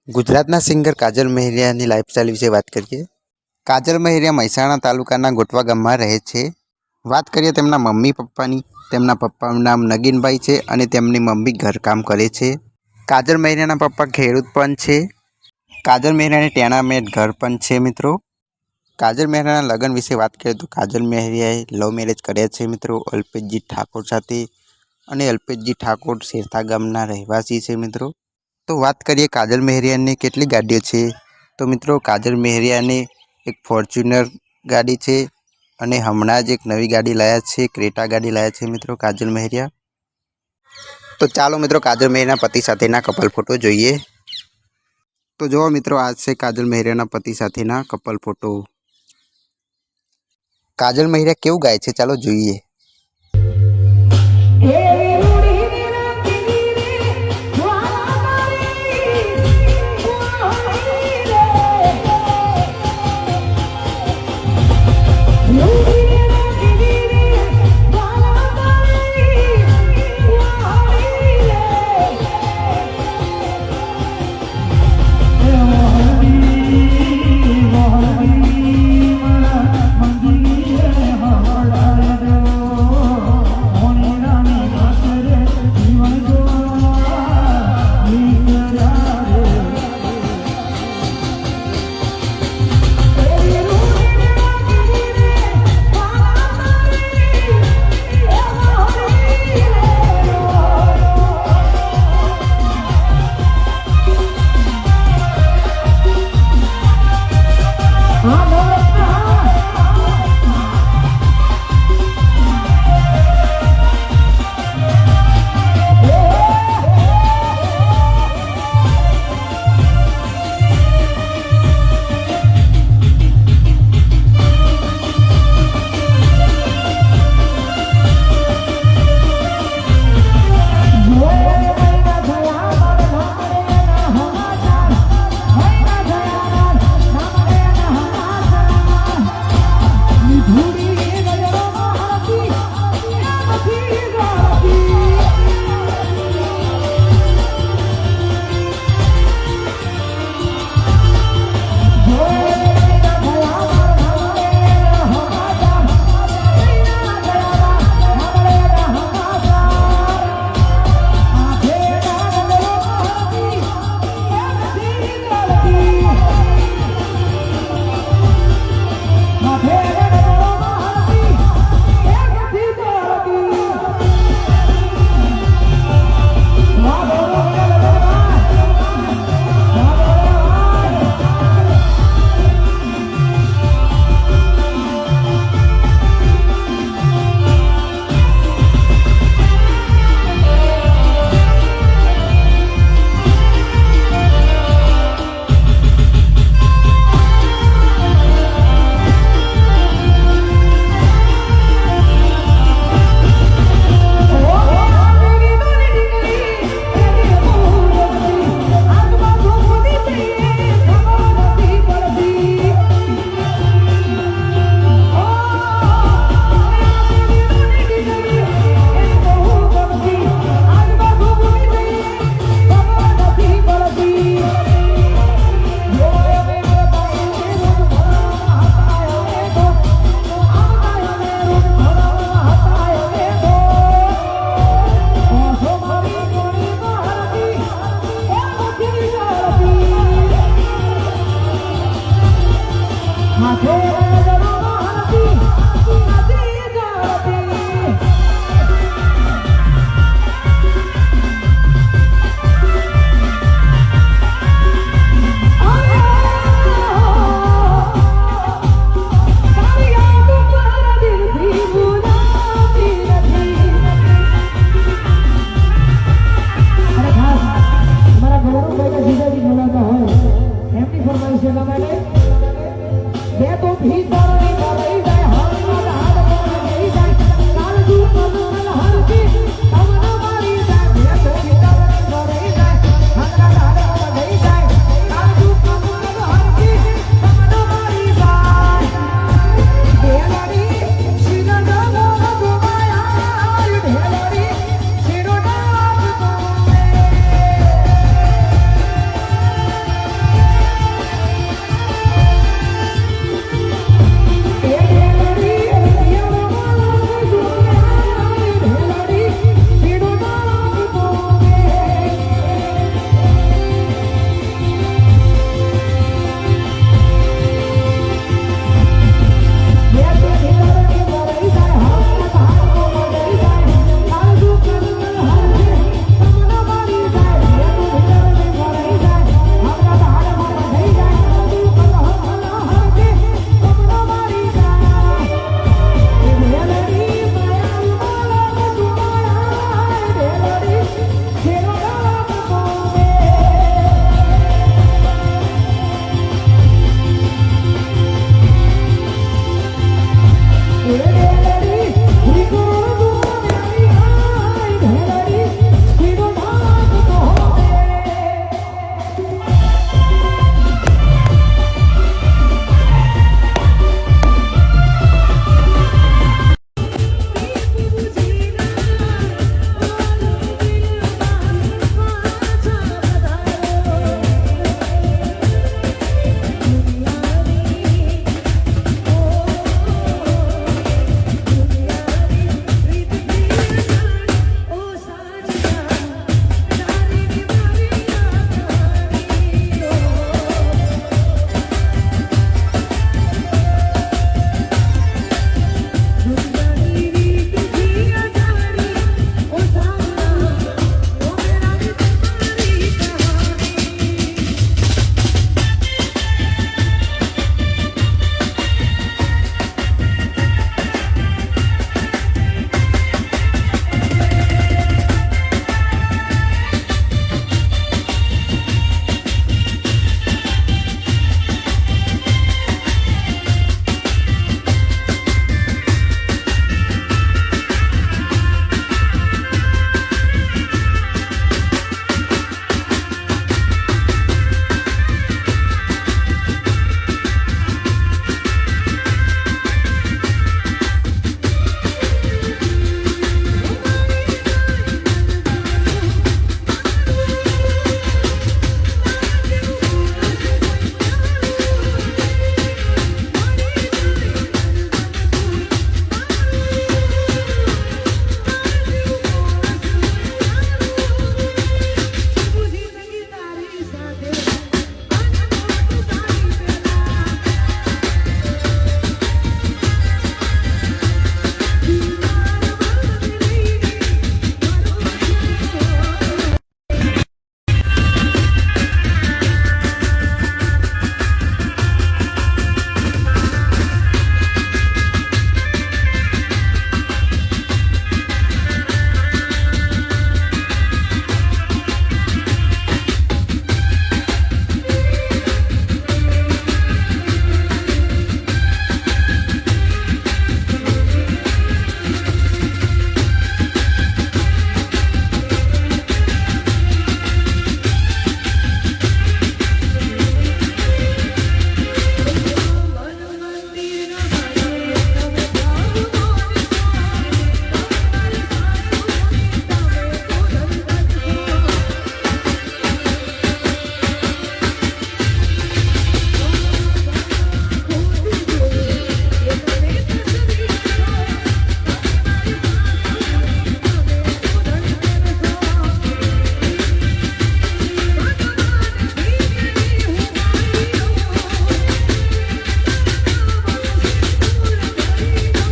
ગુજરાતના સિંગર કાજલ મહેરિયાની લાઈફસ્ટાઈલ વિશે વાત કરીએ। કાજલ મહેરિયા મહેસાણા તાલુકાના ગોટવા ગામમાં રહે છે। વાત કરીએ તેમના મમ્મી પપ્પાની। તેમના પપ્પાનું નામ નગીનભાઈ છે અને તેમની મમ્મી ઘરકામ કરે છે। કાજલ મહેરિયાના પપ્પા ખેડૂત પણ છે। કાજલ મહેરિયાને ટેણામેટ ઘર પણ છે મિત્રો। કાજલ મહેરિયાના લગ્ન વિશે વાત કરીએ તો કાજલ મહેરિયાએ લવ મેરેજ કર્યા છે મિત્રો અલ્પેશજી ઠાકોર સાથે, અને અલ્પેશજી ઠાકોર શેરથા ગામના રહેવાસી છે મિત્રો। તો વાત કરીએ કાજલ મહેરિયાને કેટલી ગાડીઓ છે, તો મિત્રો કાજલ મહેરિયાને એક ફોર્ચ્યુનર ગાડી છે અને હમણાં જ એક નવી ગાડી લાયા છે, ક્રેટા ગાડી લાયા છે મિત્રો કાજલ મહેરિયા। તો ચાલો મિત્રો કાજલ મહેરિયાના પતિ સાથેના કપલ ફોટો જોઈએ। તો જુઓ મિત્રો, આ છે કાજલ મહેરિયાના પતિ સાથેના કપલ ફોટો। કાજલ મહેરિયા કેવું ગાય છે ચાલો જોઈએ। Maté